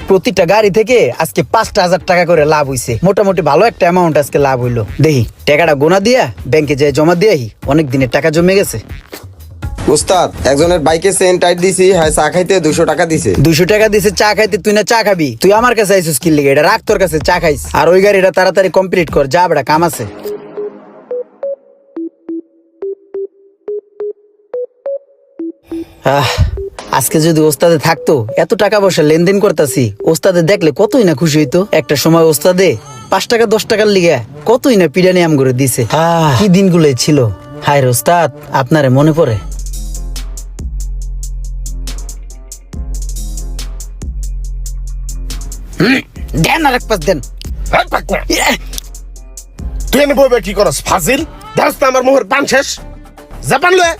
প্রতিটা গাড়ি থেকে আজকে 5,000 টাকা করে লাভ হইছে। মোটামুটি ভালো একটা অ্যামাউন্ট আজকে লাভ হইলো। দেখি টাকাটা গোনা দিয়া ব্যাংকে যেয়ে জমা দিয়াই, অনেক দিনের টাকা জমে গেছে। উস্তাদ, একজনের বাইকে চেন টাইট দিছি, হ্যাঁ চা খাইতে 200 টাকা দিছে। 200 টাকা দিছে চা খাইতে, তুই না চা খাবি? তুই আমার কাছে আইছিস কি লিগে? এটা রাখ তোর কাছে, চা খাইস। আর ওই গাড়িটা তাড়াতাড়ি কমপ্লিট কর, যা বেটা কাম আছে। আজকে যদি ওস্তাদে থাকতো, এত টাকা পয়সা লেনদেন করতাছি, ওস্তাদে দেখলে কতই না খুশি হইতো। একটা সময় ওস্তাদে 5 টাকা 10 টাকার লিগে কতই না পিডানি আম করে দিছে। কি দিনগুলোই ছিল। হায় রে ওস্তাদ, আপনারে মনে পড়ে। দেন আর এক পাশ দেন। তুই এনে বইবে কি করস ফাজিল? দেখছ তো আমার মুহের পান শেষ, জাপান লয়ে।